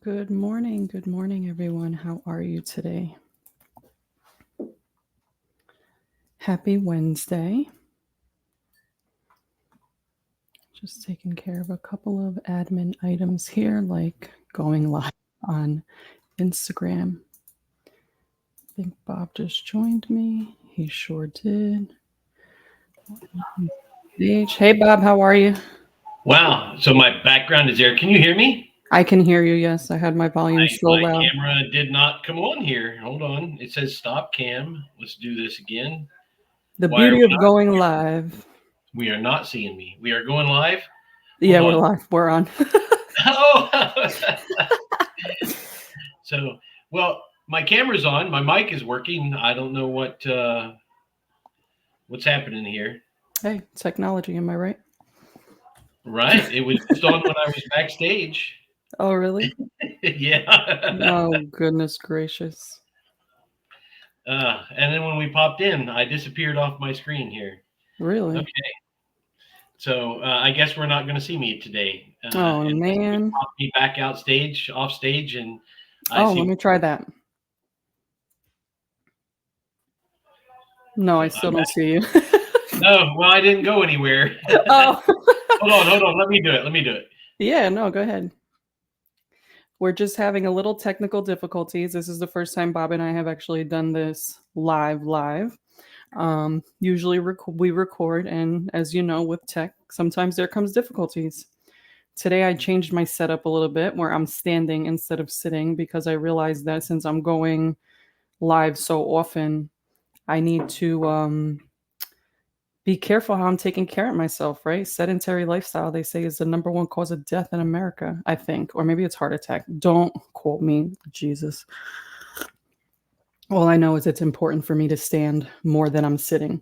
Good morning, everyone. How are you today? Happy Wednesday. Just taking care of a couple of admin items here, like going live on Instagram. I think Bob just joined me. He sure did. Hey, Bob, how are you? Wow. So my background is there. Can you hear me? I can hear you. Yes, I had my volume so My loud. camera did not come on here. Hold on. It says stop cam. Let's do this again. The Why are beauty we of not? going live. We are not seeing me. We are going live. Yeah, Hold we're on. live. We're on. Oh. So, well, my camera's on. My mic is working. I don't know what's happening here. Hey, technology, am I right? Right. It was just on when I was backstage. Oh, really? Yeah. Oh, goodness gracious. And then when we popped in, I disappeared off my screen here. Really? Okay. So I guess we're not going to see me today, Oh, unless we man. pop me back off stage, and I Oh, see. let me try that. No, I So still I'm don't back. see you. No, well, I didn't go anywhere. Oh, Hold on. Let me do it. Let me do it. yeah, no, go ahead. We're just having a little technical difficulties. This is the first time Bob and I have actually done this live. Usually we record, and as you know, with tech, sometimes there comes difficulties. Today I changed my setup a little bit where I'm standing instead of sitting because I realized that since I'm going live so often, I need to be careful how I'm taking care of myself, right? Sedentary lifestyle, they say, is the number one cause of death in America, I think, or maybe it's heart attack. Don't quote me, Jesus. All I know is it's important for me to stand more than I'm sitting.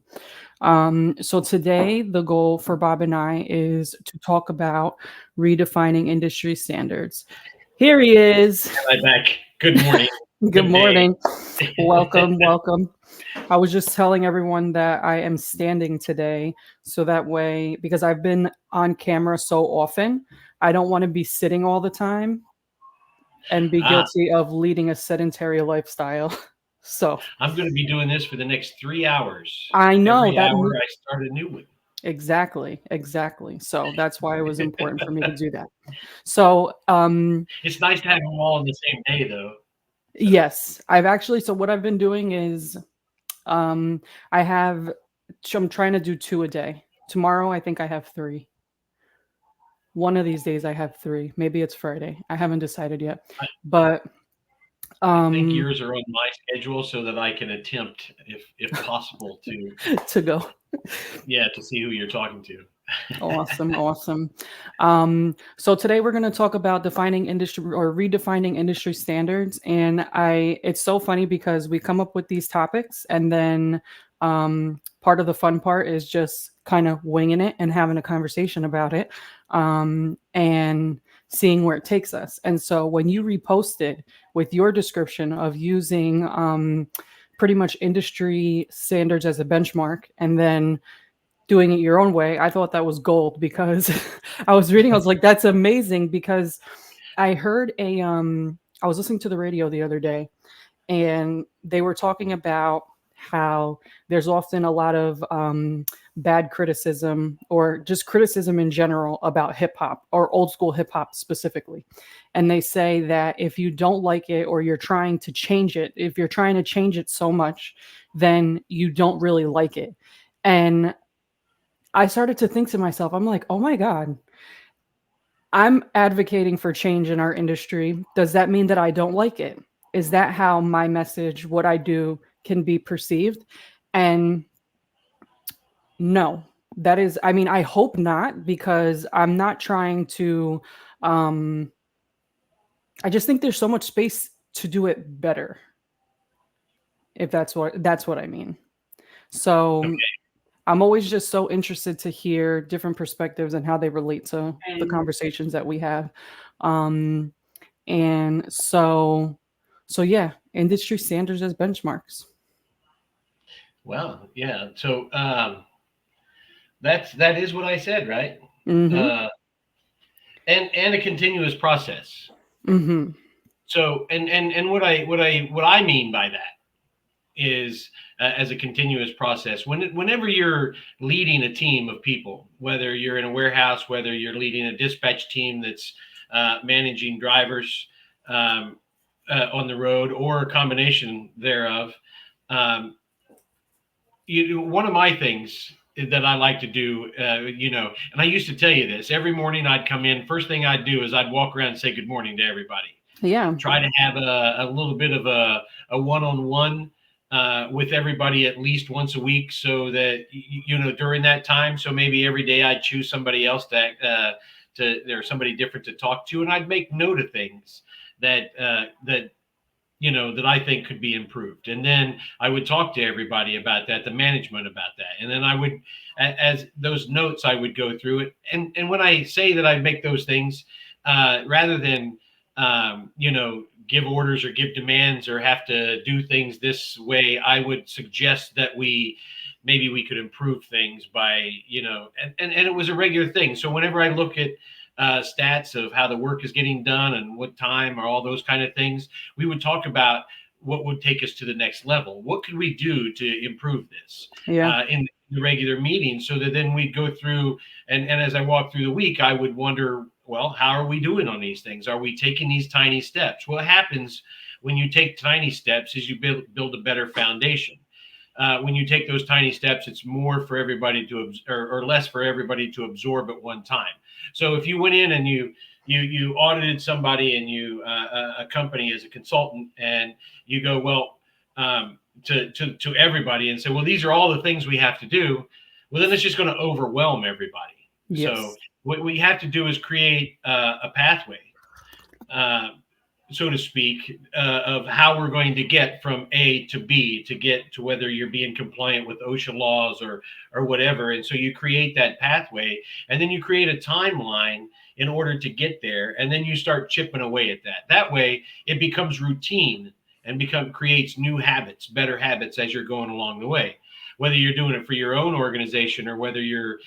So today, the goal for Bob and I is to talk about redefining industry standards. Here he is. Am I back? Good morning. Good Good day. morning. Welcome. I was just telling everyone that I am standing today so that way, because I've been on camera so often, I don't want to be sitting all the time and be Ah, guilty of leading a sedentary lifestyle. So I'm going to be doing this for the next 3 hours. I know Every that hour, I start a new one. exactly. So that's why it was important for me to do that. So It's nice to have them all on the same day, though. So yes, so what I've been doing is um I have I'm trying to do 2 a day. Tomorrow I think I have 3. One of these days I have 3. Maybe it's Friday. I haven't decided yet. I, But I think um yours are on my schedule so that I can attempt, if possible, to to go. to see who you're talking to. Awesome. So today we're going to talk about defining industry or redefining industry standards. And it's so funny because we come up with these topics and then part of the fun part is just kind of winging it and having a conversation about it and seeing where it takes us. And so when you reposted with your description of using pretty much industry standards as a benchmark and then doing it your own way, I thought that was gold because I was reading, I was like, that's amazing because I was listening to the radio the other day and they were talking about how there's often a lot of bad criticism or just criticism in general about hip hop or old school hip hop specifically. And they say that if you don't like it or you're trying to change it, if you're trying to change it so much, then you don't really like it. And I started to think to myself, I'm like, oh my God, I'm advocating for change in our industry. Does that mean that I don't like it? Is that how my message, what I do, can be perceived? And no, I mean, I hope not, because I'm not trying to, um, I just think there's so much space to do it better, if that's what I mean. So I'm always just so interested to hear different perspectives and how they relate to the Okay. conversations that we have. Um, and so yeah, industry standards as benchmarks. Well, yeah. So that is what I said, right? Mm-hmm. Uh, and a continuous process. Mm-hmm. So, and what I mean by that is, as a continuous process. Whenever you're leading a team of people, whether you're in a warehouse, whether you're leading a dispatch team that's managing drivers on the road, or a combination thereof, um, one of my things that I like to do, and I used to tell you this every morning. I'd come in. First thing I'd do is I'd walk around and say good morning to everybody. Yeah. Try to have a little bit of a one-on-one with everybody at least once a week, so that during that time. So maybe every day I'd choose somebody else to there's somebody different to talk to, and I'd make note of things that that I think could be improved. And then I would talk to everybody about that, the management about that. And then I would, as those notes, I would go through it. And when I say that I make those things, rather than, give orders or give demands or have to do things this way, I would suggest that maybe we could improve things by, and it was a regular thing. So whenever I look at stats of how the work is getting done and what time, or all those kind of things, we would talk about what would take us to the next level. What could we do to improve this Yeah. in the regular meeting, so that then we'd go through, and as I walk through the week, I would wonder, well, how are we doing on these things? Are we taking these tiny steps? What happens when you take tiny steps is you build a better foundation. When you take those tiny steps, it's more for everybody to or less for everybody to absorb at one time. So if you went in and you audited somebody, and a company as a consultant, and you go, well, to everybody, and say, well, these are all the things we have to do. Well, then it's just going to overwhelm everybody. So Yes. what we have to do is create a pathway, uh, so to speak, of how we're going to get from A to B, to get to whether you're being compliant with OSHA laws or whatever. And so you create that pathway, and then you create a timeline in order to get there, and then you start chipping away at that. That way, it becomes routine and creates new habits, better habits, as you're going along the way. Whether you're doing it for your own organization, or whether you're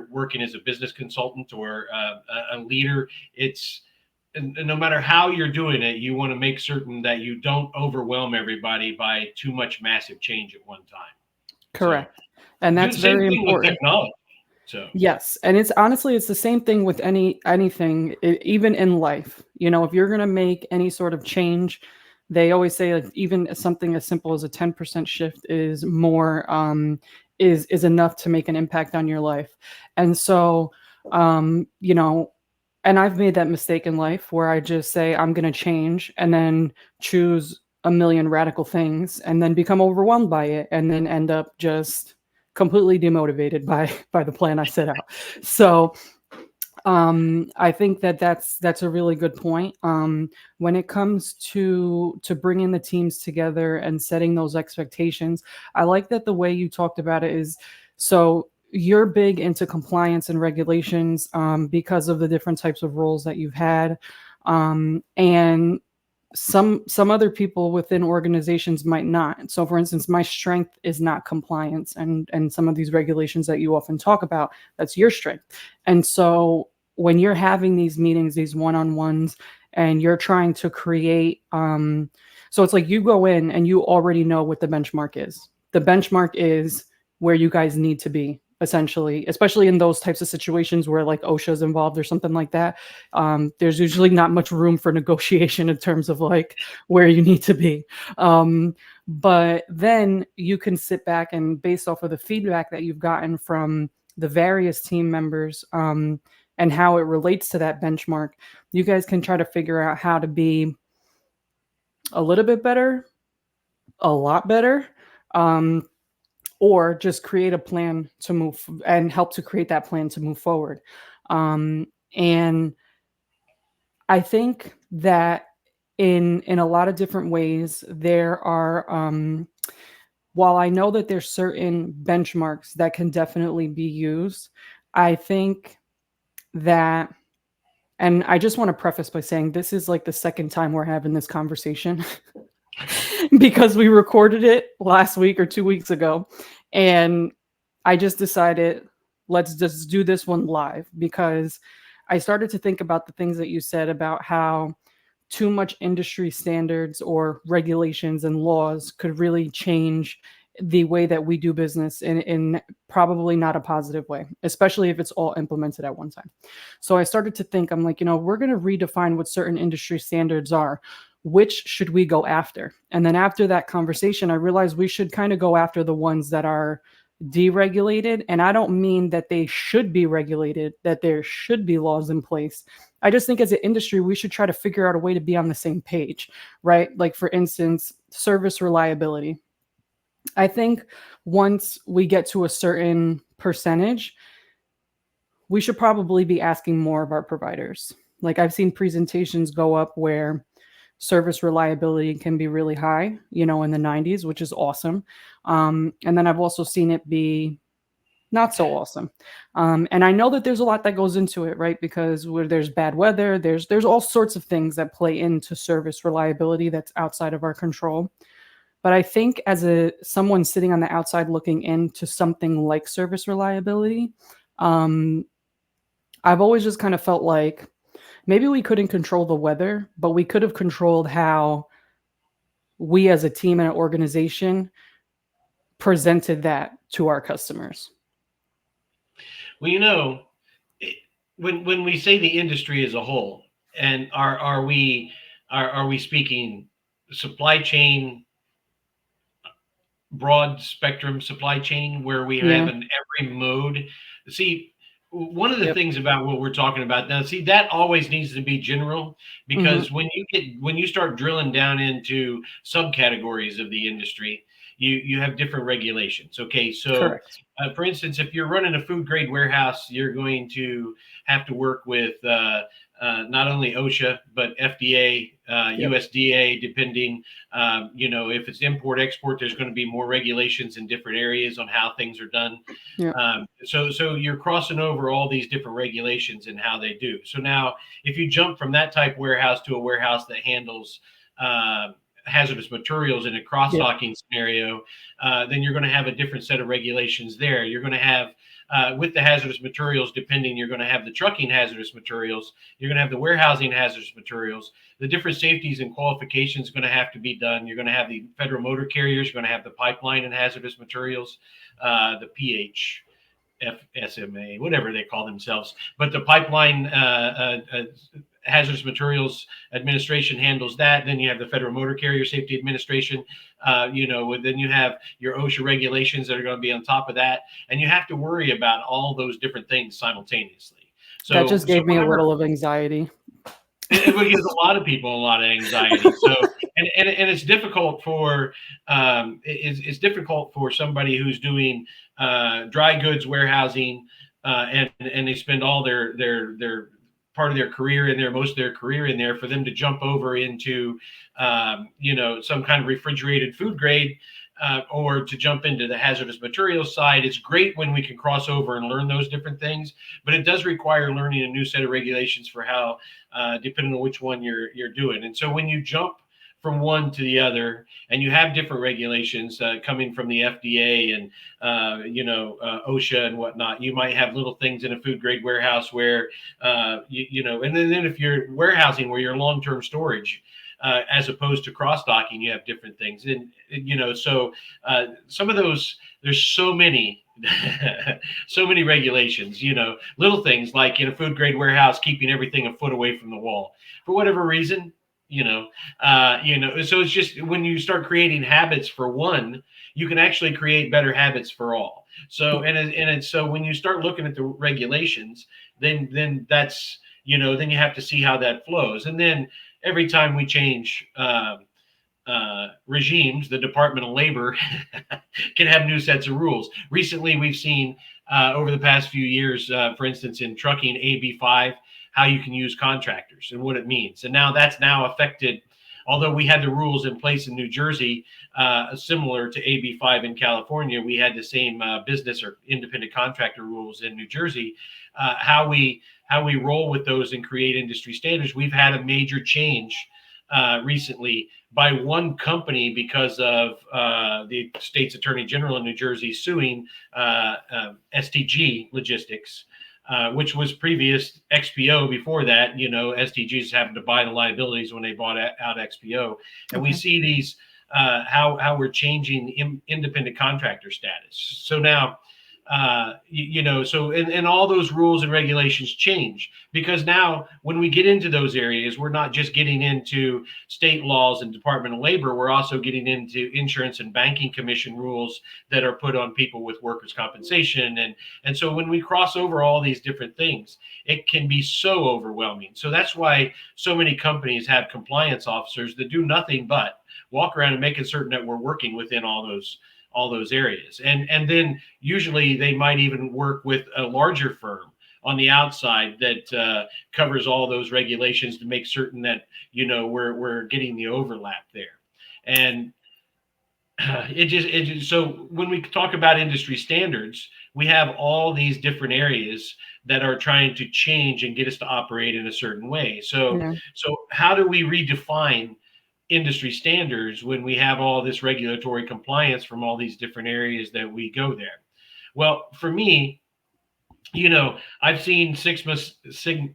working as a business consultant, or a leader, it's and no matter how you're doing it, you want to make certain that you don't overwhelm everybody by too much massive change at one time. So Correct. And do that's the same very thing with important. technology. So Yes, and it's honestly it's the same thing with anything, even in life. If you're going to make any sort of change, they always say like even something as simple as a 10% shift is more is enough to make an impact on your life. And so um, you know, and I've made that mistake in life where I just say I'm going to change and then choose a million radical things and then become overwhelmed by it and then end up just completely demotivated by the plan I set out. So I think that that's a really good point. When it comes to bringing the teams together and setting those expectations, I like that the way you talked about it is so you're big into compliance and regulations because of the different types of roles that you've had, and some other people within organizations might not. So for instance, my strength is not compliance and some of these regulations that you often talk about, that's your strength. And so when you're having these meetings, these one-on-ones, and you're trying to create so it's like you go in and you already know what the benchmark is. The benchmark is where you guys need to be, essentially, especially in those types of situations where like OSHA is involved or something like that. There's usually not much room for negotiation in terms of like where you need to be. But then you can sit back and based off of the feedback that you've gotten from the various team members and how it relates to that benchmark, you guys can try to figure out how to be a little bit better, a lot better, um, or just create a plan to move and help to create that plan to move forward. And I think that in a lot of different ways, there are while I know that there's certain benchmarks that can definitely be used, I think that and I just want to preface by saying this is like the second time we're having this conversation because we recorded it last week or 2 weeks ago. And I just decided, let's just do this one live because I started to think about the things that you said about how too much industry standards or regulations and laws could really change the way that we do business in probably not a positive way, especially if it's all implemented at one time. So I started to think, I'm like, we're going to redefine what certain industry standards are. Which should we go after? And then after that conversation, I realized we should kind of go after the ones that are deregulated. And I don't mean that they should be regulated, that there should be laws in place. I just think as an industry, we should try to figure out a way to be on the same page, right? Like, for instance, service reliability. I think once we get to a certain percentage, we should probably be asking more of our providers. Like, I've seen presentations go up where service reliability can be really high, in the 90s, which is awesome. And then I've also seen it be not so awesome. And I know that there's a lot that goes into it, right? Because where there's bad weather, there's all sorts of things that play into service reliability that's outside of our control. But I think as someone sitting on the outside looking into something like service reliability, um, I've always just kind of felt like maybe we couldn't control the weather, but we could have controlled how we as a team and an organization presented that to our customers. Well, when we say the industry as a whole, and are we speaking supply chain, broad spectrum supply chain, where we have Yeah. in every mode? See, one of the Yep. things about what we're talking about now, see, that always needs to be general, Hmm. because when you start drilling down into subcategories of the industry, you have different regulations. Okay, so Correct. for instance, if you're running a food grade warehouse, you're going to have to work with not only OSHA but FDA, Yep. USDA, depending. If it's import export, there's going to be more regulations in different areas on how things are done. Yep. So you're crossing over all these different regulations and how they do. So now, if you jump from that type warehouse to a warehouse that handles hazardous materials in a Yep. cross-docking scenario, then you're going to have a different set of regulations there. You're going to have with the hazardous materials, depending, you're going to have the trucking hazardous materials, you're going to have the warehousing hazardous materials, the different safeties and qualifications going to have to be done. You're going to have the federal motor carriers, you're going to have the pipeline and hazardous materials, the pH. FSMA, whatever they call themselves, but the pipeline hazardous materials administration handles that. Then you have the federal motor carrier safety administration. Then you have your OSHA regulations that are going to be on top of that, and you have to worry about all those different things simultaneously. That So just gave me a whatever, little of anxiety. it would give a lot of people a lot of anxiety. So, and it's difficult for it's difficult for somebody who's doing dry goods warehousing, and they spend all their part of their career in there, most of their career in there, for them to jump over into some kind of refrigerated food grade. Or to jump into the hazardous materials side. It's great when we can cross over and learn those different things, but it does require learning a new set of regulations for how, depending on which one you're doing. And so when you jump from one to the other, and you have different regulations coming from the FDA and OSHA and whatnot, you might have little things in a food grade warehouse where and then if you're warehousing where you're long term storage. As opposed to cross docking, you have different things, and so some of those, there's so many so many regulations, little things like in a food grade warehouse, keeping everything a foot away from the wall for whatever reason, so it's just when you start creating habits for one, you can actually create better habits for all. So so when you start looking at the regulations, then that's then you have to see how that flows. And then every time we change regimes, the Department of Labor can have new sets of rules. Recently, we've seen over the past few years, for instance, in trucking, AB5, how you can use contractors and what it means. And now that's now affected, although we had the rules in place in New Jersey, similar to AB5 in California, we had the same business or independent contractor rules in New Jersey. How we roll with those and create industry standards. We've had a major change recently by one company because of the state's attorney general in New Jersey suing STG Logistics which was previous XPO. Before that, STGs happened to buy the liabilities when they bought out XPO, and we Okay. see these how we're changing independent contractor status. So now, so and all those rules and regulations change, because now when we get into those areas, we're not just getting into state laws and Department of Labor, we're also getting into insurance and banking commission rules that are put on people with workers' compensation. And so when we cross over all these different things, it can be so overwhelming. So that's why so many companies have compliance officers that do nothing but walk around and making certain that we're working within all those areas. And then usually they might even work with a larger firm on the outside that covers all those regulations to make certain that we're getting the overlap there. And so when we talk about industry standards, we have all these different areas that are trying to change and get us to operate in a certain way. So Yeah. so how do we redefine industry standards when we have all this regulatory compliance from all these different areas that we go there? Well, for me, I've seen Six Sigma,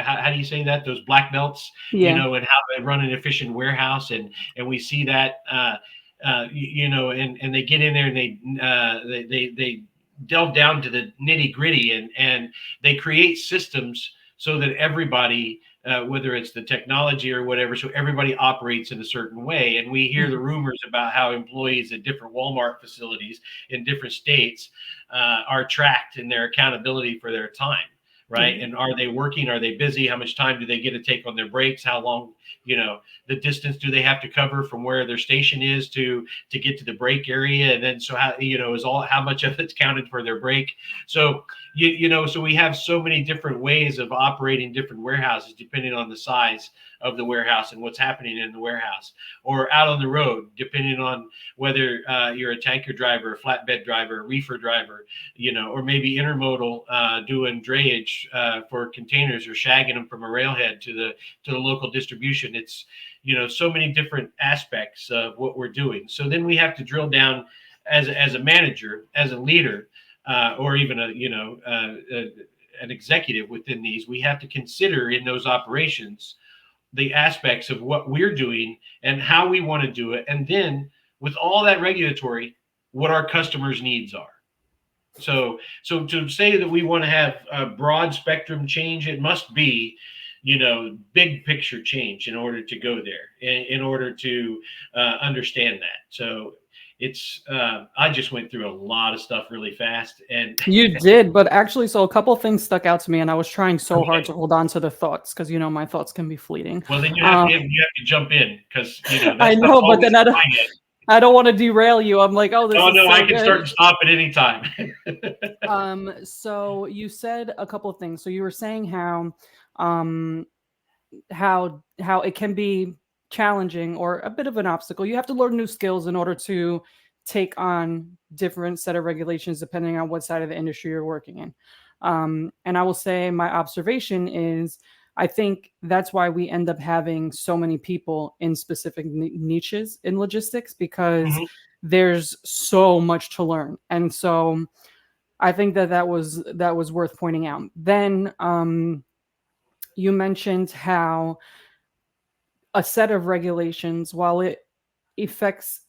how do you say that? Those black belts, Yeah. and how they run an efficient warehouse, and we see that, and they get in there and they delve down to the nitty gritty, and they create systems so that everybody, whether it's the technology or whatever, so everybody operates in a certain way. And we hear the Mhm. rumors about how employees at different Walmart facilities in different states are tracked in their accountability for their time, right? Yeah. And are they working? Are they busy? How much time do they get to take on their breaks? How long, the distance do they have to cover from where their station is to get to the break area? And then so how, is all how much of it's counted for their break? So so we have so many different ways of operating different warehouses depending on the size of the warehouse and what's happening in the warehouse, or out on the road, depending on whether you're a tanker driver, a flatbed driver, a reefer driver, or maybe intermodal, doing drayage for containers or shagging them from a railhead to the local distribution. It's so many different aspects of what we're doing. So then we have to drill down as a manager, as a leader, or even an executive within these. We have to consider in those operations the aspects of what we're doing and how we want to do it, and then with all that regulatory, what our customers' needs are. So to say that we want to have a broad spectrum change, it must be, big picture change in order to go there, in order to understand that. So I just went through a lot of stuff really fast, and You did, but actually, so a couple things stuck out to me, and I was trying so hard okay. to hold on to the thoughts because my thoughts can be fleeting. Well, then Um, you have to jump in, because that I stuff's know, but always then on my end. I don't want to derail you. I'm like, oh, this Oh is no, I so can good. start and stop at any time. So you said a couple of things. So you were saying um, how it can be challenging or a bit of an obstacle. You have to learn new skills in order to take on different set of regulations depending on what side of the industry you're working in. And I will say my observation is I think that's why we end up having so many people in specific niches in logistics because Mhm. there's so much to learn. And so I think that was worth pointing out. Then you mentioned how a set of regulations, while it affects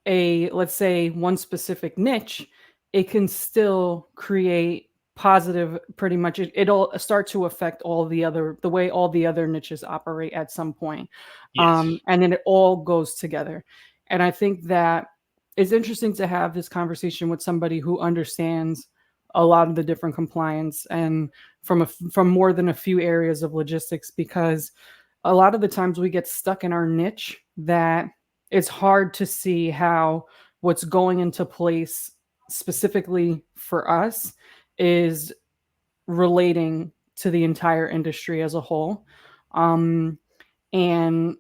let's say one specific niche, it can still create positive, pretty much it'll start to affect the way all the other niches operate at some point. Yes. And then it all goes together. And I think that it's interesting to have this conversation with somebody who understands a lot of the different compliance and from more than a few areas of logistics, because a lot of the times we get stuck in our niche that it's hard to see how what's going into place specifically for us is relating to the entire industry as a whole. Um, and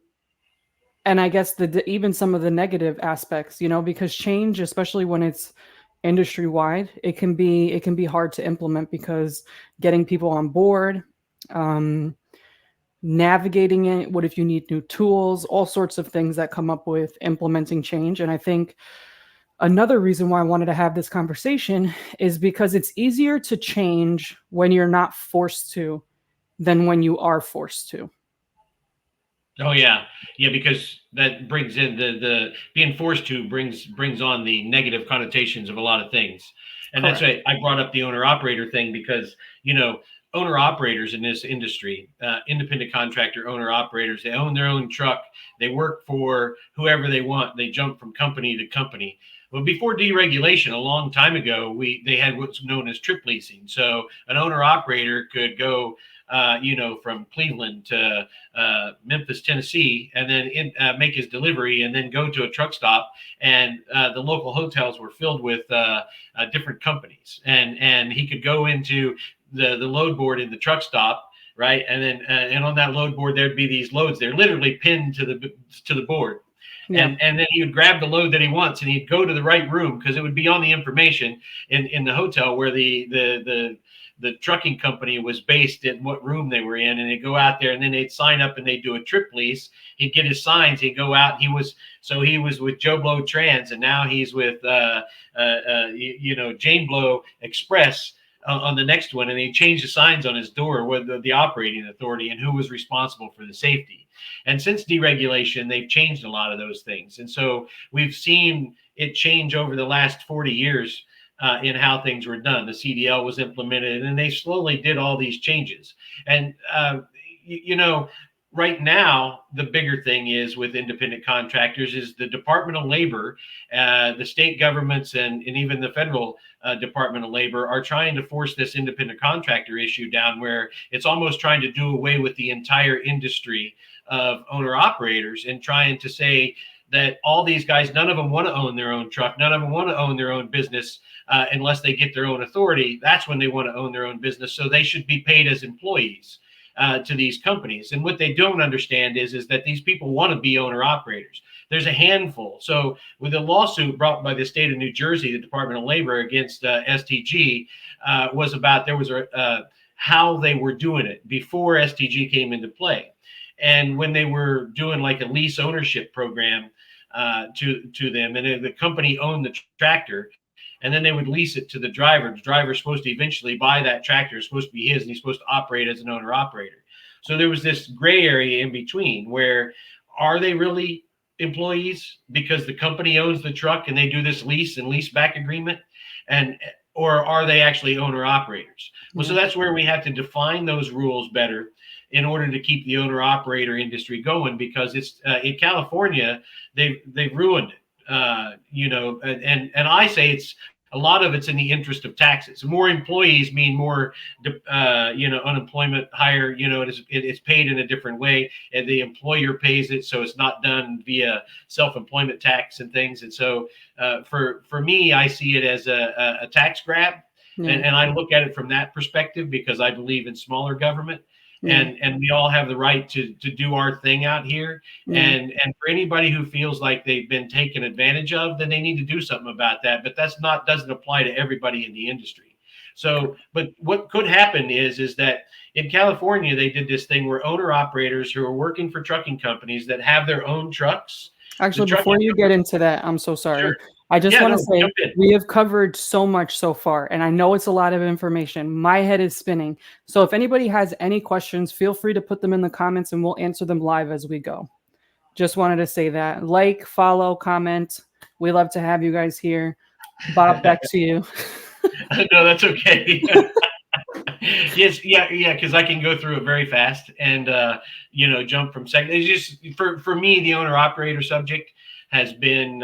and I guess even some of the negative aspects, because change, especially when it's industry wide, it can be hard to implement because getting people on board, um, navigating it, what if you need new tools, all sorts of things that come up with implementing change. And I think Another reason why I wanted to have this conversation is because it's easier to change when you're not forced to than when you are forced to. Oh yeah, yeah, because that brings in the being forced to brings on the negative connotations of a lot of things, and that's Correct. why I brought up the owner operator thing because owner operators in this industry, independent contractor owner operators, they own their own truck, they work for whoever they want, they jump from company to company. Well, before deregulation, a long time ago, they had what's known as trip leasing. So an owner operator could go, from Cleveland to Memphis, Tennessee, and then make his delivery, and then go to a truck stop. And the local hotels were filled with different companies, and he could go into the load board in the truck stop. Right, and then and on that load board there'd be these loads. They're literally pinned to the board, Yeah. and then he would grab the load that he wants, and he'd go to the right room because it would be on the information in the hotel where the trucking company was based in what room they were in, and they'd go out there and then they'd sign up and they'd do a trip lease. He'd get his signs. He'd go out. He was with Joe Blow Trans, and now he's with Jane Blow Express on the next one, and he changed the signs on his door with the operating authority and who was responsible for the safety. And since deregulation, they've changed a lot of those things, and so we've seen it change over the last 40 years in how things were done. The CDL was implemented, and they slowly did all these changes. And right now, the bigger thing is with independent contractors is the Department of Labor, the state governments, and even the federal Department of Labor are trying to force this independent contractor issue down, where it's almost trying to do away with the entire industry of owner operators and trying to say that all these guys, none of them want to own their own truck. None of them want to own their own business unless they get their own authority. That's when they want to own their own business. So they should be paid as employees to these companies. And what they don't understand is that these people want to be owner operators. There's a handful. So with a lawsuit brought by the state of New Jersey, the Department of Labor against STG was about how they were doing it before STG came into play. And when they were doing like a lease ownership program to them, and the company owned the tractor, and then they would lease it to the driver. The driver's supposed to eventually buy that tractor. It's supposed to be his, and he's supposed to operate as an owner operator. So there was this gray area in between where are they really employees because the company owns the truck and they do this lease and lease back agreement, and or are they actually owner operators? Well, so that's where we have to define those rules better in order to keep the owner operator industry going, because it's in California they've ruined it. And I say it's a lot of it's in the interest of taxes. More employees mean more, unemployment higher. It's paid in a different way, and the employer pays it, so it's not done via self-employment tax and things. And so, for me, I see it as a tax grab, and I look at it from that perspective because I believe in smaller government. And we all have the right to do our thing out here. And for anybody who feels like they've been taken advantage of, then they need to do something about that. But doesn't apply to everybody in the industry. So, but what could happen is that in California, they did this thing where owner operators who are working for trucking companies that have their own trucks. Actually, before you get into that, I'm so sorry. Sure. I just want to say jump in. we have covered so much so far, and I know it's a lot of information. My head is spinning. So if anybody has any questions, feel free to put them in the comments and we'll answer them live as we go. Just wanted to say that. Like, follow, comment. We love to have you guys here. Bob, back to you. No, that's okay. Yes, yeah, because I can go through it very fast and jump from second. It's just for me, the owner operator subject has been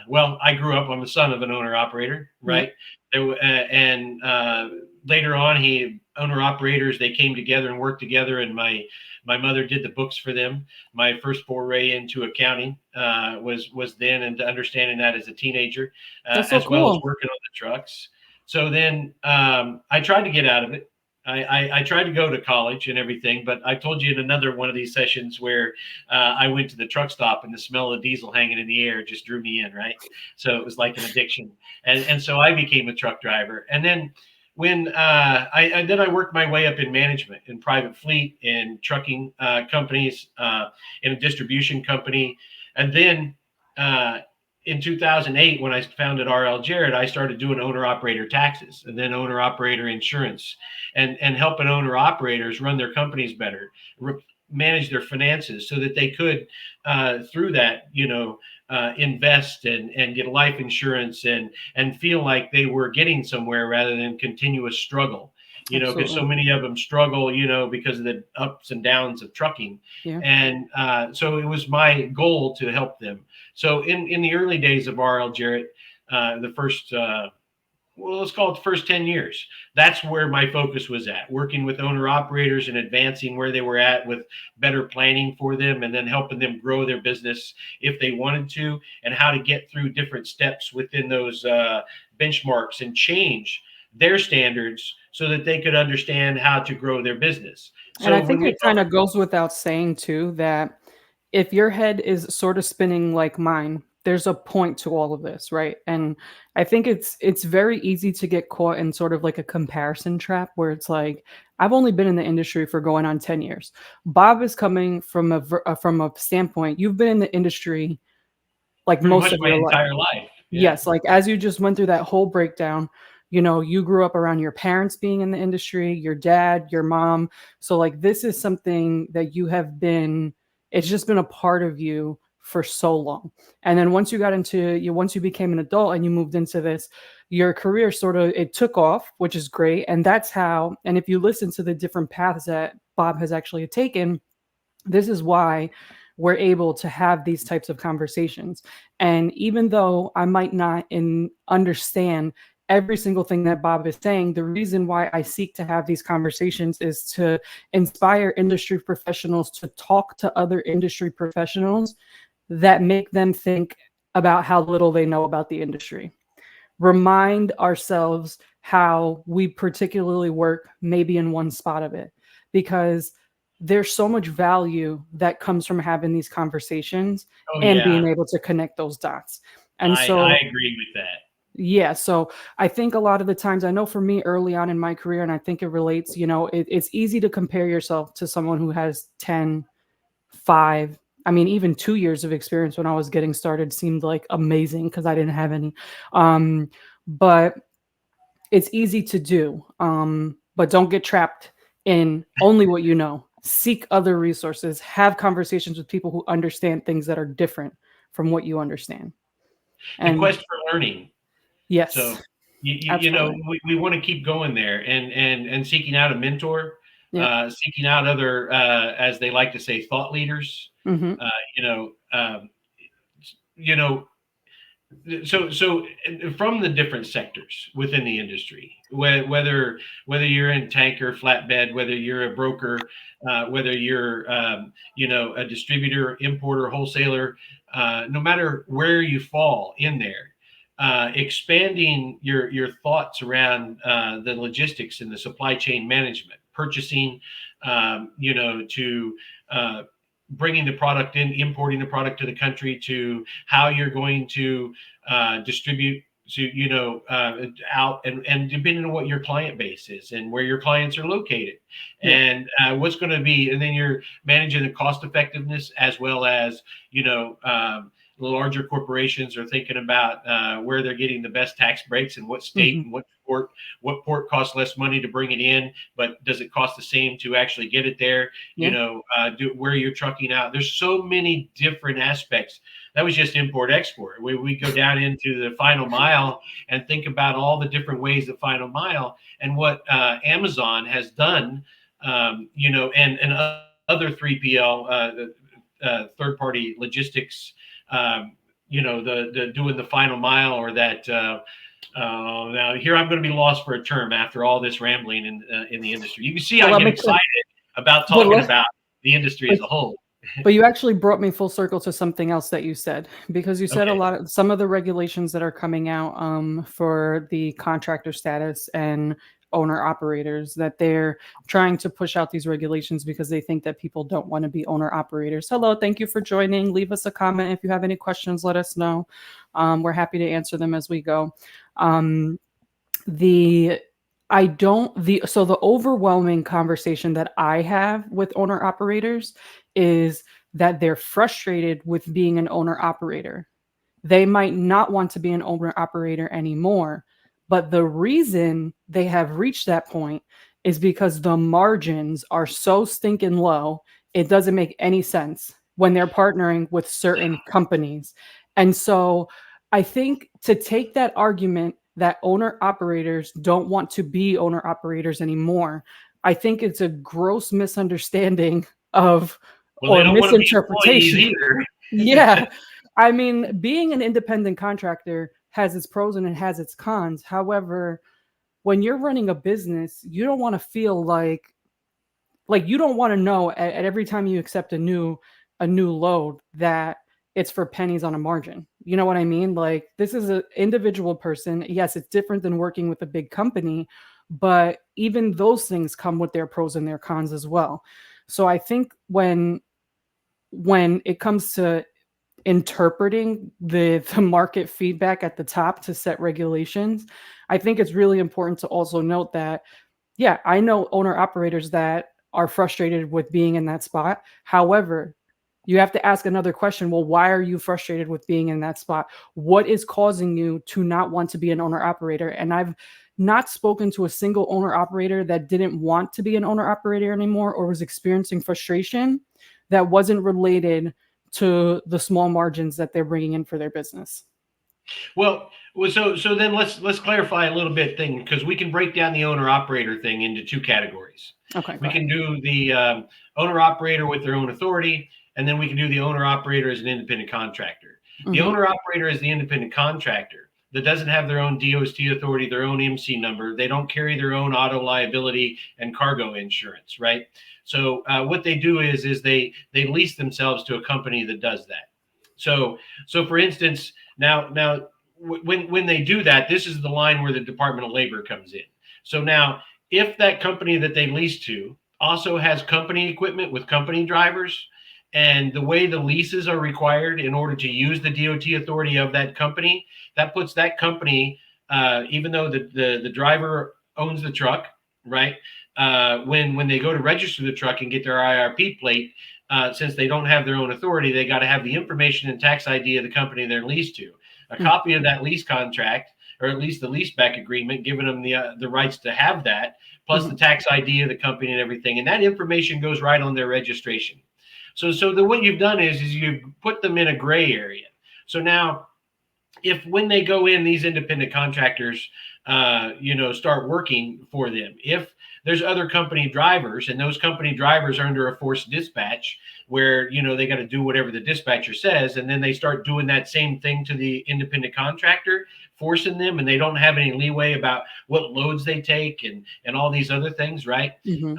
well, I grew up. I'm the son of an owner operator, right? And later on, owner operators, they came together and worked together, and my mother did the books for them. My first foray into accounting was then, and understanding that as a teenager, That's so as well as cool. working on the trucks. So then I tried to get out of it. I tried to go to college and everything, but I told you in another one of these sessions where I went to the truck stop and the smell of diesel hanging in the air just drew me in, right? So it was like an addiction, and so I became a truck driver. And then when I worked my way up in management, in private fleet, in trucking companies, in a distribution company, and then in 2008, when I founded RL Jarrett, I started doing owner operator taxes and then owner operator insurance, and helping owner operators run their companies better, manage their finances so that they could, through that, invest and get life insurance and feel like they were getting somewhere rather than continuous struggle. Because so Absolutely. many of them struggle, because of the ups and downs of trucking. Yeah. And so it was my goal to help them. So in the early days of RL Jarrett, the first, well, let's call it the first 10 years, that's where my focus was at, working with owner operators and advancing where they were at with better planning for them, and then helping them grow their business if they wanted to, and how to get through different steps within those benchmarks and change their standards so that they could understand how to grow their business. And I So when think we it kind of goes without saying too that if your head is sort of spinning like mine, there's a point to all of this, right? And I think it's very easy to get caught in sort of like a comparison trap where it's like I've only been in the industry for going on 10 years. Bob is coming from from a standpoint you've been in the industry like pretty most much of my your life. entire life, yeah. Yes, like, as you just went through that whole breakdown, you grew up around your parents being in the industry, your dad, your mom. So, like, this is something that you have been it's just been a part of you for so long. And then once you became an adult and you moved into this, your career sort of it took off, which is great. And that's how and if you listen to the different paths that Bob has actually taken, this is why we're able to have these types of conversations. And even though I might not understand every single thing that Bob is saying, the reason why I seek to have these conversations is to inspire industry professionals to talk to other industry professionals that make them think about how little they know about the industry, remind ourselves how we particularly work maybe in one spot of it, because there's so much value that comes from having these conversations Oh and yeah, being able to connect those dots. And I so agree with that. yeah, so I think a lot of the times, I know for me early on in my career, and I think it relates, it's easy to compare yourself to someone who has 10, 5, I mean, even 2 years of experience when I was getting started seemed like amazing because I didn't have any. But it's easy to do, but don't get trapped in only what you know. Seek other resources, have conversations with people who understand things that are different from what you understand. The And quest for learning. So yes, absolutely. we want to keep going there, and seeking out a mentor, Yeah. seeking out other, as they like to say, thought leaders. Hmm. Uh, you know, um, you know, so from the different sectors within the industry, whether you're in tanker, flatbed, whether you're a broker, whether you're a distributor, importer, wholesaler, no matter where you fall in there, expanding your thoughts around the logistics and the supply chain management, purchasing, to bringing the product in, importing the product to the country, to how you're going to distribute to out, and depending on what your client base is and where your clients are located, Yeah. and what's going to be, and then you're managing the cost effectiveness, as well as the larger corporations are thinking about where they're getting the best tax breaks and what state Hmm. and what port costs less money to bring it in, but does it cost the same to actually get it there? Yeah. Where you're trucking out. There's so many different aspects. That was just import export. We go down into the final mile and think about all the different ways of final mile, and what Amazon has done, and other 3PL, third party logistics, the doing the final mile, or that. Now here I'm going to be lost for a term after all this rambling in the industry. You can see Well, I let get me tell excited about but talking about the industry as a whole. But you actually brought me full circle to something else that you said, because you said a Okay. lot of some of the regulations that are coming out for the contractor status and owner operators, that they're trying to push out these regulations because they think that people don't want to be owner operators. Hello, thank you for joining. Leave us a comment if you have any questions. Let us know. We're happy to answer them as we go. Um, the I don't the so the overwhelming conversation that I have with owner operators is that they're frustrated with being an owner operator. they might not want to be an owner operator anymore. But the reason they have reached that point is because the margins are so stinking low, it doesn't make any sense when they're partnering with certain companies. And so I think to take that argument that owner operators don't want to be owner operators anymore, I think it's a gross misunderstanding of Well, they or don't want to be employees misinterpretation. either. Yeah. I mean, being an independent contractor has its pros and it has its cons. However, when you're running a business, you don't want to feel like you don't want to know at every time you accept a new load that it's for pennies on a margin. You know what I mean? Like this is an individual person. Yes, it's different than working with a big company, but even those things come with their pros and their cons as well. So I think when it comes to interpreting the market feedback at the top to set regulations, I think it's really important to also note that yeah, I know owner operators that are frustrated with being in that spot. However, you have to ask another question. Well, why are you frustrated with being in that spot? What is causing you to not want to be an owner operator? And I've not spoken to a single owner operator that didn't want to be an owner operator anymore or was experiencing frustration that wasn't related to the small margins that they're bringing in for their business. So then let's clarify a little bit thing because we can break down the owner operator thing into two categories. Okay, go We ahead. can do the owner operator with their own authority, and then we can do the owner operator as an independent contractor. The Mm-hmm. owner operator is the independent contractor that doesn't have their own DOT authority, their own MC number. They don't carry their own auto liability and cargo insurance, right? So what they do is they lease themselves to a company that does that. So for instance, now when they do that, this is the line where the Department of Labor comes in. So now, if that company that they lease to also has company equipment with company drivers, and the way the leases are required in order to use the DOT authority of that company, that puts that company, even though the driver owns the truck, right? When they go to register the truck and get their IRP plate, since they don't have their own authority, they got to have the information and tax ID of the company they're leased to, a copy of that lease contract, or at least the lease back agreement, giving them the rights to have that, plus Mm-hmm. the tax ID of the company and everything. And that information goes right on their registration. What you've done is you've put them in a gray area. So now, if when they go in, these independent contractors, start working for them. If there's other company drivers and those company drivers are under a forced dispatch where, they got to do whatever the dispatcher says, and then they start doing that same thing to the independent contractor, forcing them, and they don't have any leeway about what loads they take and all these other things, right? Mm-hmm.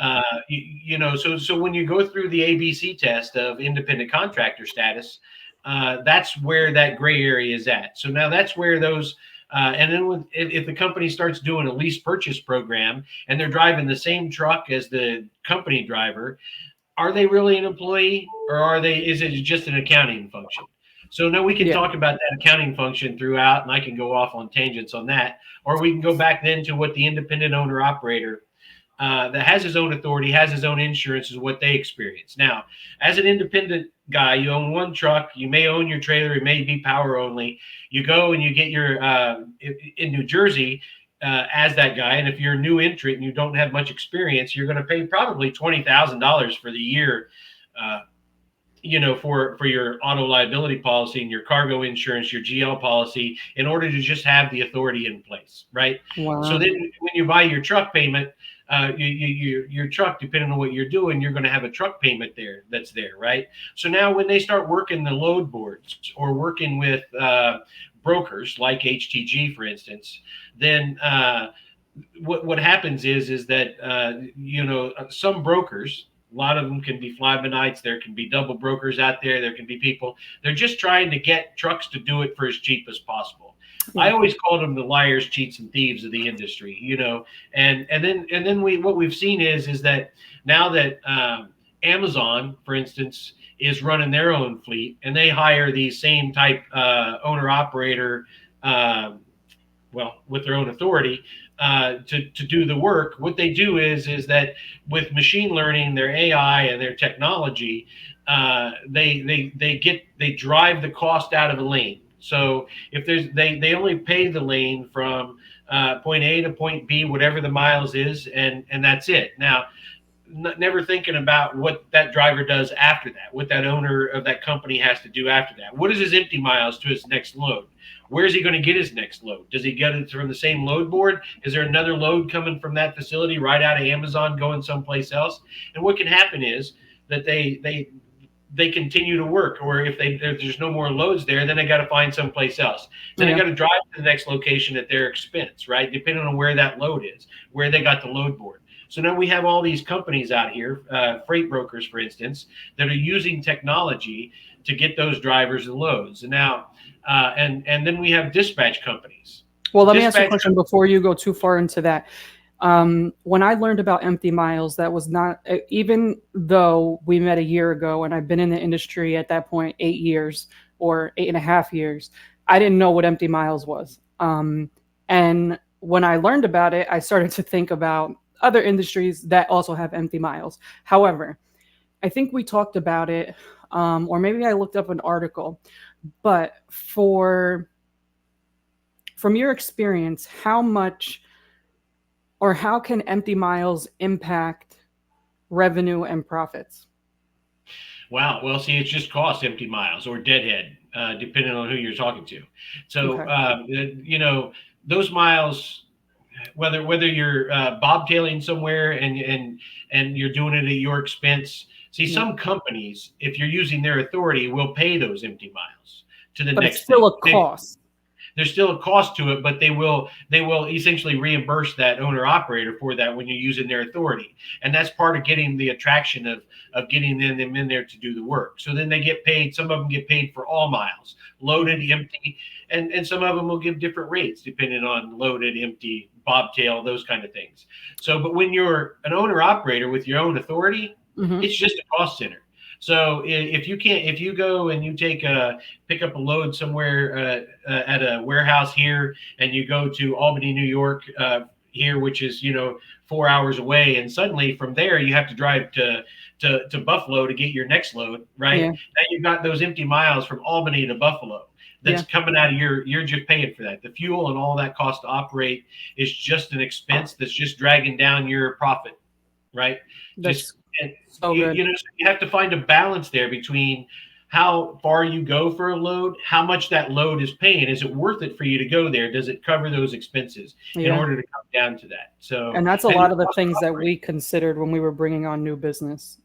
So when you go through the ABC test of independent contractor status, that's where that gray area is at. So now that's where those, and then if the company starts doing a lease purchase program and they're driving the same truck as the company driver, are they really an employee, or is it just an accounting function? So now we can Yeah. talk about that accounting function throughout, and I can go off on tangents on that, or we can go back then to what the independent owner operator that has his own authority, has his own insurance, is what they experience. Now, as an independent guy, you own one truck, you may own your trailer, it may be power only. You go and you get your, in New Jersey, as that guy, and if you're a new entrant and you don't have much experience, you're going to pay probably $20,000 for the year. For your auto liability policy and your cargo insurance, your GL policy, in order to just have the authority in place, right? So Wow. then when you buy your truck payment, your truck, depending on what you're doing, you're going to have a truck payment that's there, right? So now when they start working the load boards or working with brokers like HTG, for instance, then what happens is that some brokers, a lot of them can be fly by nights, there can be double brokers out there can be people, they're just trying to get trucks to do it for as cheap as possible. I Yeah. always called them the liars, cheats, and thieves of the industry, and then what we've seen is that now that Amazon, for instance, is running their own fleet, and they hire these same type owner operator, with their own authority, to do the work. What they do is that with machine learning, their AI and their technology, they drive the cost out of a lane. So if there's they only pay the lane from point A to point B, whatever the miles is, and that's it. Now, never thinking about what that driver does after that, what that owner of that company has to do after that. What is his empty miles to his next load? Where is he going to get his next load? Does he get it from the same load board? Is there another load coming from that facility right out of Amazon going someplace else? And what can happen is that they continue to work, or if there's no more loads there, then they got to find someplace else. Then they Yeah. got to drive to the next location at their expense, right? Depending on where that load is, where they got the load board. So now we have all these companies out here, freight brokers, for instance, that are using technology to get those drivers the loads. And now, and then we have dispatch companies. Well, let me ask you a Dispatch question before you go too far into that. When I learned about empty miles, that was not, even though we met a year ago and I've been in the industry at that point 8 years or 8.5 years, I didn't know what empty miles was. And when I learned about it, I started to think about other industries that also have empty miles. However, I think we talked about it, or maybe I looked up an article, but from your experience, how much or how can empty miles impact revenue and profits? Wow. Well, see, it's just cost empty miles or deadhead, depending on who you're talking to. So, Okay. those miles, whether you're bobtailing somewhere and you're doing it at your expense. See, Yeah. some companies, if you're using their authority, will pay those empty miles to the But it's next thing. still a cost. There's still a cost to it, but they will essentially reimburse that owner operator for that when you're using their authority, and that's part of getting the attraction of getting them in there to do the work. So then they get paid. Some of them get paid for all miles, loaded, empty, and some of them will give different rates depending on loaded, empty, bobtail, those kind of things. So, but when you're an owner operator with your own authority, Hmm. it's just a cost center. So if you can't, if you go and you pick up a load somewhere at a warehouse here, and you go to Albany, New York, here, which is 4 hours away, and suddenly from there you have to drive to Buffalo to get your next load, right? Yeah. Now you've got those empty miles from Albany to Buffalo. That's Yeah. coming out of you're just paying for that. The fuel and all that cost to operate is just an expense that's just dragging down your profit, right? Just That's and so good. so you have to find a balance there between how far you go for a load, how much that load is paying. Is it worth it for you to go there? Does it cover those expenses in Yeah. order to come down to that? So, And that's a and your lot of the cost to things that operate. we considered when we were bringing on new business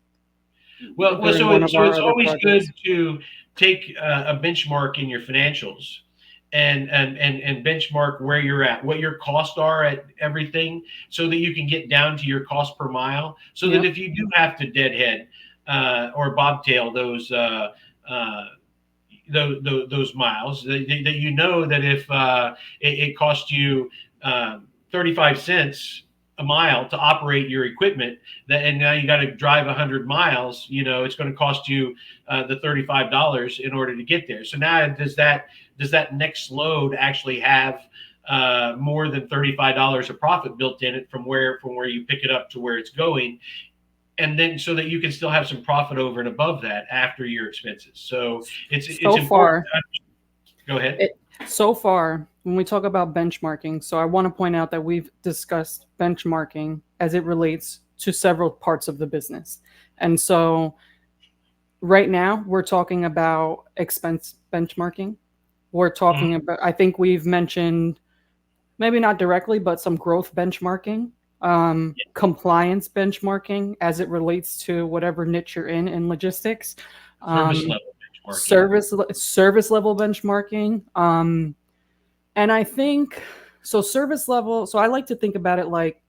Well, during one of so our it's other always good projects. to take a benchmark in your financials and benchmark where you're at, what your costs are at everything, so that you can get down to your cost per mile. So that Yep. if you do have to deadhead or bobtail uh, those miles, that you know that if it costs you 35 cents a mile to operate your equipment, that and now you got to drive 100 miles, it's going to cost you the $35 in order to get there. So now does that next load actually have more than $35 of profit built in it from where you pick it up to where it's going, and then so that you can still have some profit over and above that after your expenses. So it's So important. far, Go ahead. it, so far, when we talk about benchmarking, so I want to point out that we've discussed benchmarking as it relates to several parts of the business. And so right now, we're talking about expense benchmarking. We're talking Mhm. about, I think we've mentioned, maybe not directly, but some growth benchmarking, compliance benchmarking as it relates to whatever niche you're in logistics, Service um, level benchmarking. service level benchmarking, and I think so. Service level. So I like to think about it like,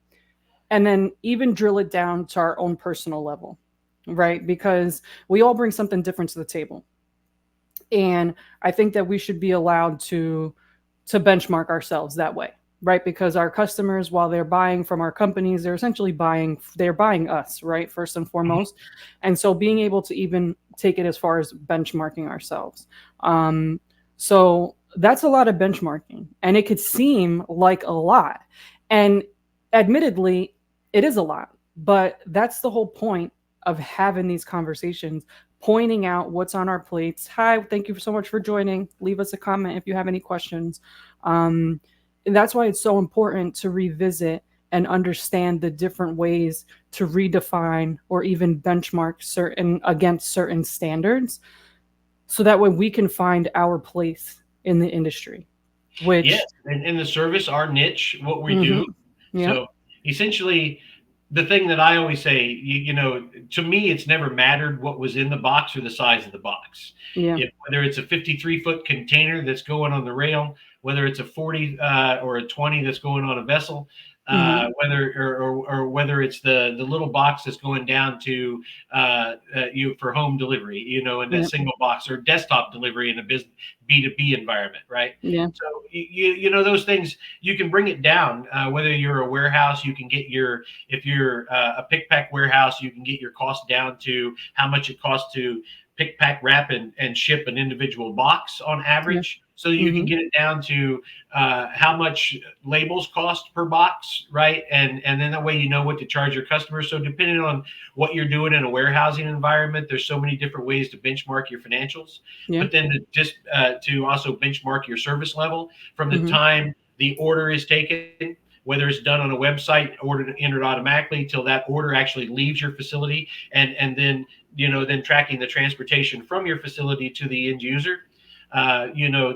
and then even drill it down to our own personal level, right? Because we all bring something different to the table, and I think that we should be allowed to benchmark ourselves that way, right? Because our customers, while they're buying from our companies, they're buying us, right, first and Mhm. foremost. And so being able to even take it as far as benchmarking ourselves, um, so that's a lot of benchmarking, and it could seem like a lot, and admittedly it is a lot, but that's the whole point of having these conversations, pointing out what's on our plates. Hi, thank you so much for joining. Leave us a comment if you have any questions. Um, and that's why it's so important to revisit and understand the different ways to redefine or even benchmark certain against certain standards, so that way we can find our place in the industry, Yes, which and the service, our niche, what we mm-hmm, do. yeah, So essentially, the thing that I always say, to me, it's never mattered what was in the box or the size of the box. yeah, Whether it's a 53-foot container that's going on the rail, whether it's a 40 or a 20 that's going on a vessel, mm-hmm, or whether it's the little box that's going down to you for home delivery, in that yeah, single box or desktop delivery in a business B2B environment, right? yeah, So those things you can bring it down. Whether you're a warehouse, you can get your if you're a pick pack warehouse, you can get your cost down to how much it costs to pick pack wrap and ship an individual box on yeah, average. So you can mm-hmm, get it down to how much labels cost per box, right? And then that way you know what to charge your customers. So depending on what you're doing in a warehousing environment, there's so many different ways to benchmark your financials. yeah, But then to also benchmark your service level from the mm-hmm, time the order is taken, whether it's done on a website, ordered entered automatically, till that order actually leaves your facility, and then then tracking the transportation from your facility to the end user.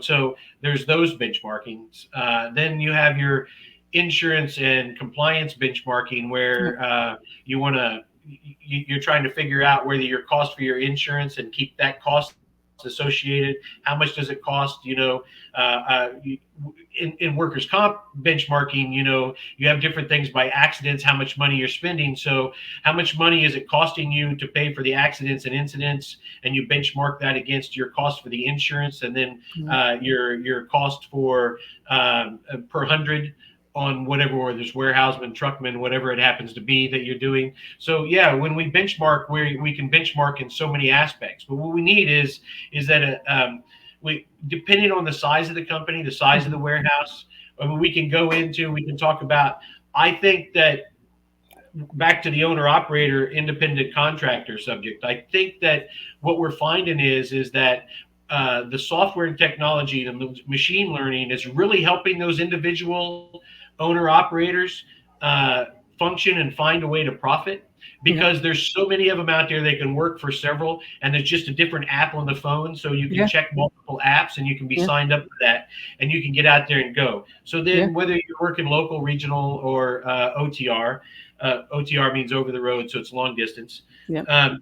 So there's those benchmarkings. Then you have your insurance and compliance benchmarking, yeah, where you want to you're trying to figure out whether your cost for your insurance and keep that cost associated. How much does it cost? In workers' comp benchmarking, you have different things by accidents, how much money you're spending. So how much money is it costing you to pay for the accidents and incidents? And you benchmark that against your cost for the insurance, and then yeah. your cost for per hundred on whatever, or there's warehouseman, truckman, whatever it happens to be that you're doing. So yeah, when we benchmark, we can benchmark in so many aspects. But what we need is that we, depending on the size of the company, the size of Mm-hmm. the warehouse, I mean, we can talk about. I think that back to the owner operator independent contractor subject, I think that what we're finding is that the software and technology and the machine learning is really helping those individual owner operators uh, function and find a way to profit, Yeah, because there's so many of them out there. They can work for several, and there's just a different app on the phone, so you can yeah, check multiple apps and you can be yeah, signed up for that, and you can get out there and go. So yeah, then, whether you're working local, regional, or OTR, OTR means over the road, so it's long distance. yeah,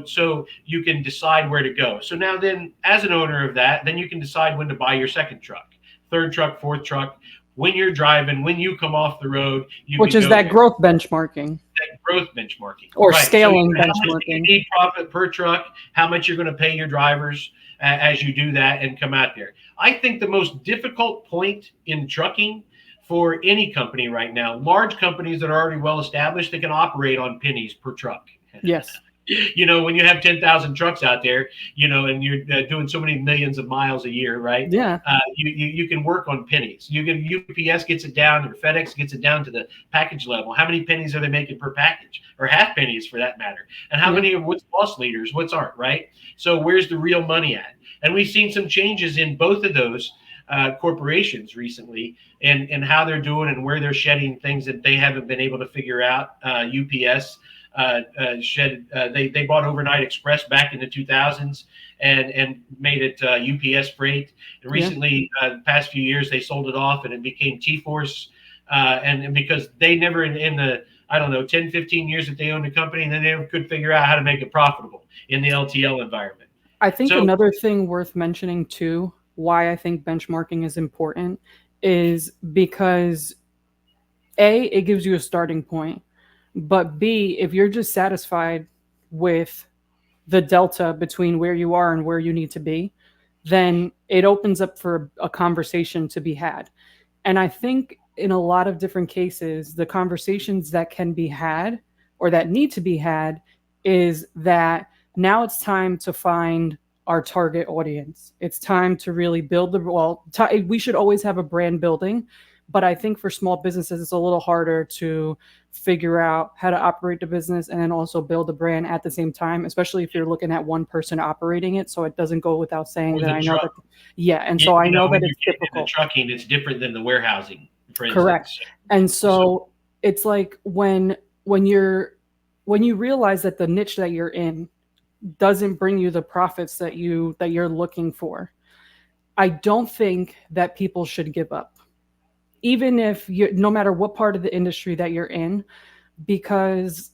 So you can decide where to go. So now, then, as an owner of that, then you can decide when to buy your second truck, third truck, fourth truck. When you're driving, when you come off the road, you which can is go that there. growth benchmarking That growth benchmarking, or right? So scaling how much do you benchmarking. need profit per truck? How much you're going to pay your drivers as you do that and come out there? I think the most difficult point in trucking for any company right now, large companies that are already well established, that can operate on pennies per truck. Yes, When you have 10,000 trucks out there, and you're doing so many millions of miles a year, right? yeah, You can work on pennies. You can UPS gets it down, or FedEx gets it down to the package level. How many pennies are they making per package, or half pennies for that matter? And how yeah, many are what's loss leaders, what's aren't, right? So where's the real money at? And we've seen some changes in both of those corporations recently, and how they're doing and where they're shedding things that they haven't been able to figure out. UPS they bought Overnight Express back in the 2000s and made it UPS Freight. And yeah. recently, the past few years, they sold it off and it became T-Force. And because they never in the, I don't know, 10, 15 years that they owned the company, and then they could figure out how to make it profitable in the LTL environment. I think So another thing worth mentioning too, why I think benchmarking is important, is because A, it gives you a starting point, but B, if you're just satisfied with the delta between where you are and where you need to be, then it opens up for a conversation to be had. And I think in a lot of different cases, the conversations that can be had or that need to be had is that now it's time to find our target audience. It's time to really build the, well, we should always have a brand building, But I think for small businesses, it's a little harder to figure out how to operate the business and then also build a brand at the same time, especially if you're looking at one person operating it. So it doesn't go without saying Or that the I know truck. that, yeah. And You, so I you know, know that when you're it's getting into difficult. trucking, it's different than the warehousing, for Correct. instance. And So so it's like when you're when you realize that the niche that you're in doesn't bring you the profits that you're looking for, I don't think that people should give up. Even if you, no matter what part of the industry that you're in, because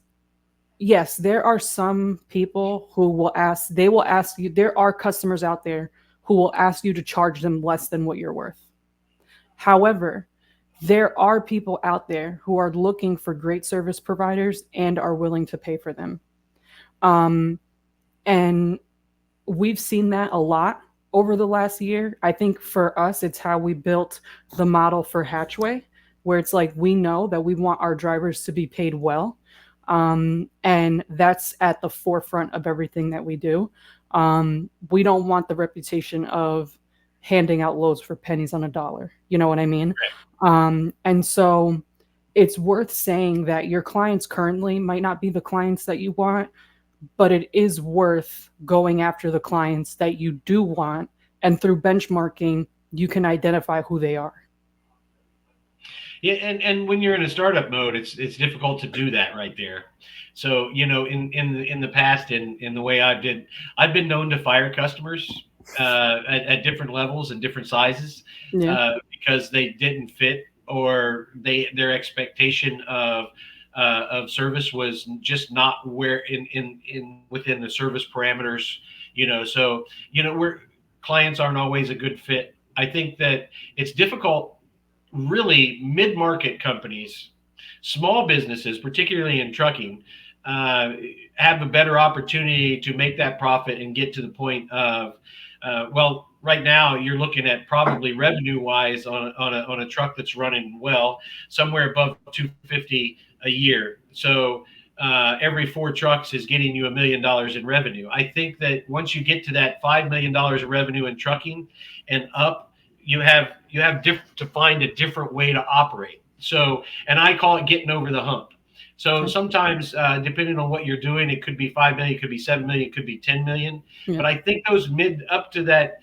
yes, there are some people who will ask, they will ask you, there are customers out there who will ask you to charge them less than what you're worth. However, there are people out there who are looking for great service providers and are willing to pay for them. Um, and we've seen that a lot over the last year. I think for us, it's how we built the model for Hatchway, where it's like we know that we want our drivers to be paid well. And that's at the forefront of everything that we do. We don't want the reputation of handing out loads for pennies on a dollar. You know what I mean? And so it's worth saying that your clients currently might not be the clients that you want, but it is worth going after the clients that you do want. And through benchmarking, you can identify who they are. yeah, and when you're in a startup mode, it's difficult to do that right there. So in the past, in the way I've been known to fire customers at different levels and different sizes Yeah. because they didn't fit, or their expectation of service was just not where in within the service parameters. So we're clients aren't always a good fit. I think that it's difficult. Really, mid-market companies, small businesses, particularly in trucking, uh, have a better opportunity to make that profit and get to the point of, well, right now you're looking at probably revenue wise on a truck that's running well, somewhere above 250 a year. So every four trucks is getting you $1 million in revenue. I think that once you get to that $5 million of revenue in trucking and up, to find a different way to operate. So, and I call it getting over the hump. So Okay. sometimes, depending on what you're doing, it could be 5 million, it could be 7 million, it could be 10 million. Yeah. But I think those mid up to that,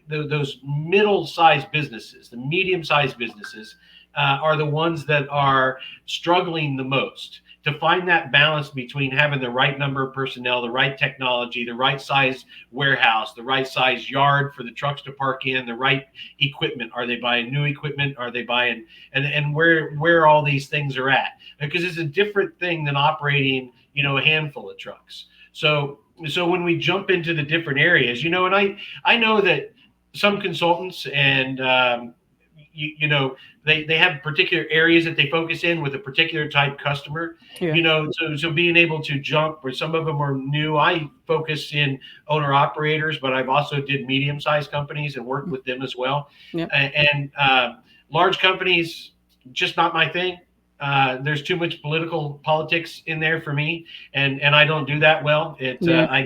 those middle-sized businesses, the medium-sized businesses, are the ones that are struggling the most to find that balance between having the right number of personnel, the right technology, the right size warehouse, the right size yard for the trucks to park in, the right equipment. Are they buying new equipment? Are they buying, and where all these things are at? Because it's a different thing than operating, a handful of trucks. So when we jump into the different areas, and I know that some consultants and they have particular areas that they focus in with a particular type customer. Yeah. So being able to jump where some of them are new. I focus in owner operators, but I've also did medium sized companies and worked with them as well. Yeah. And large companies, just not my thing. There's too much politics in there for me, and I don't do that well. Yeah.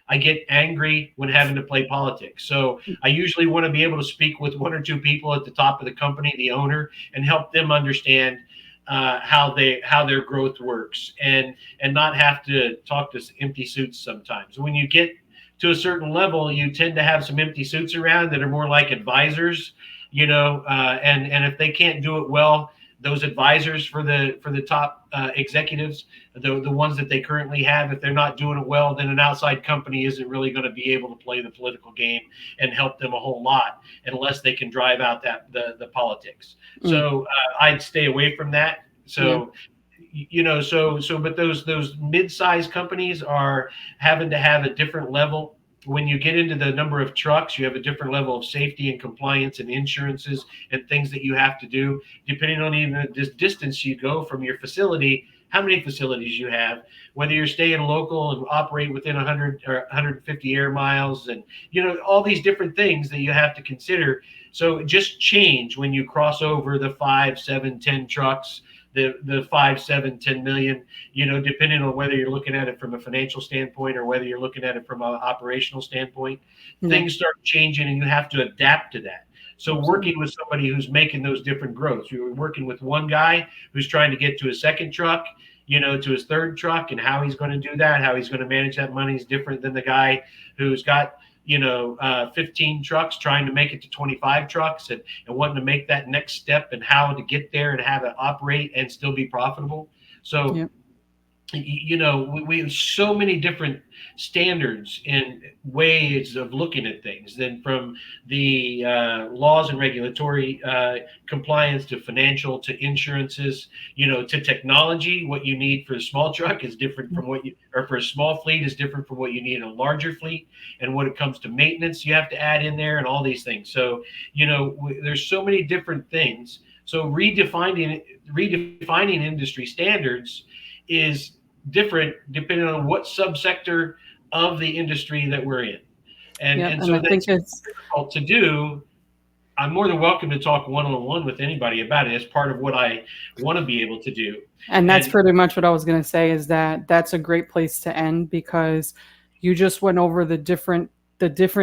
I get angry when having to play politics. So I usually want to be able to speak with one or two people at the top of the company, the owner, and help them understand how their growth works, and not have to talk to empty suits sometimes. When you get to a certain level, you tend to have some empty suits around that are more like advisors, and if they can't do it well, those advisors for the top executives, the ones that they currently have, if they're not doing it well, then an outside company isn't really going to be able to play the political game and help them a whole lot unless they can drive out the politics. Mm. So I'd stay away from that. Yeah. So but those mid-sized companies are having to have a different level. When you get into the number of trucks, you have a different level of safety and compliance and insurances and things that you have to do, depending on even this distance you go from your facility, how many facilities you have, whether you're staying local and operate within 100 or 150 air miles, and all these different things that you have to consider. So just change when you cross over the 5, 7, 10 trucks, the 5, 7, 10 million, depending on whether you're looking at it from a financial standpoint or whether you're looking at it from an operational standpoint. Yeah. Things start changing and you have to adapt to that. So Absolutely. working with somebody who's making those different growths, you're working with one guy who's trying to get to his second truck, to his third truck, and how he's going to do that, how he's going to manage that money is different than the guy who's got 15 trucks trying to make it to 25 trucks, and wanting to make that next step and how to get there and have it operate and still be profitable. So Yep. we have so many different standards and ways of looking at things, then from the laws and regulatory compliance to financial to insurances, to technology. What you need for a small truck is different from what you, or for a small fleet is different from what you need in a larger fleet. And when it comes to maintenance, you have to add in there and all these things. So, there's so many different things. So redefining industry standards is different depending on what subsector of the industry that we're in. And Yep. and And so I think that's it's difficult to do. I'm more than welcome to talk one-on-one with anybody about it. It's part of what I want to be able to do. And that's And pretty much what I was going to say, is that that's a great place to end, because you just went over the different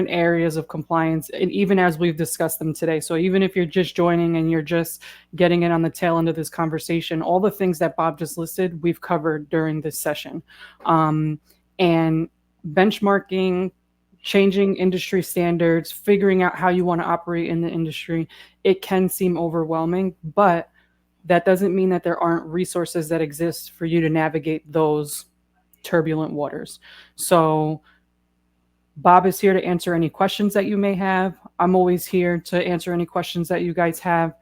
areas of compliance, and even as we've discussed them today. So even if you're just joining and you're just getting in on the tail end of this conversation, all the things that Bob just listed, we've covered during this session. And benchmarking, changing industry standards, figuring out how you want to operate in the industry, it can seem overwhelming, but that doesn't mean that there aren't resources that exist for you to navigate those turbulent waters. So, Bob is here to answer any questions that you may have. I'm always here to answer any questions that you guys have.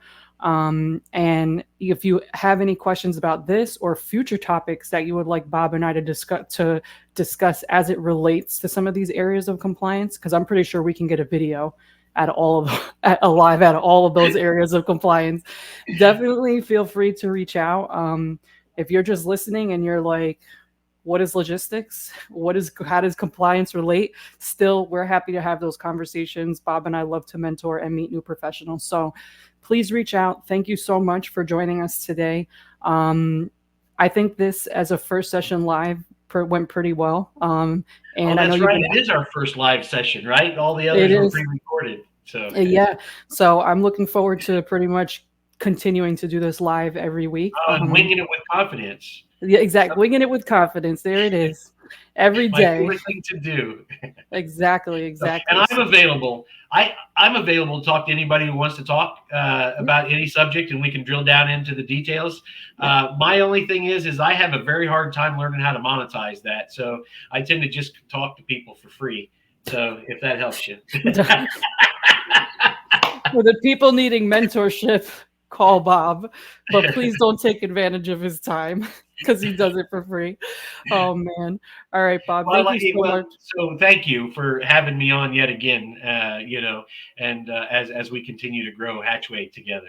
And if you have any questions about this or future topics that you would like Bob and I to discuss as it relates to some of these areas of compliance, because I'm pretty sure we can get a video live out of all of those areas of compliance. Definitely feel free to reach out. If you're just listening and you're like, what is logistics? How does compliance relate? Still, we're happy to have those conversations. Bob and I love to mentor and meet new professionals. So please reach out. Thank you so much for joining us today. I think this, as a first session live, went pretty well. oh, And I know that's you've right. been. It is our first live session, right? All the It others were is. pre-recorded. So, Yeah. So I'm looking forward to pretty much continuing to do this live every week. and winging it with confidence. Yeah, exactly. Winging it with confidence. There it is. Every My day. favorite thing to do. Exactly. And Exactly. I'm available. I'm available to talk to anybody who wants to talk Yep. about any subject, and we can drill down into the details. Yep. My only thing is I have a very hard time learning how to monetize that, so I tend to just talk to people for free. So if that helps you. For the people needing mentorship, call Bob, but please don't take advantage of his time because he does it for free. Oh man. All right, Bob. Well, I Thank like you it. so Well, much. so thank you for having me on yet again. And as we continue to grow Hatchway together.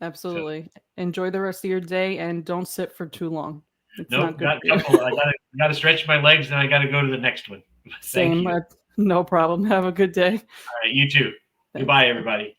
So Absolutely. Enjoy the rest of your day and don't sit for too long. It's not nope, good got for a you. couple. I gotta stretch my legs, and I gotta go to the next one. Thank Same. you. No problem. Have a good day. All right, you too. Thanks. Goodbye, Bye. everybody.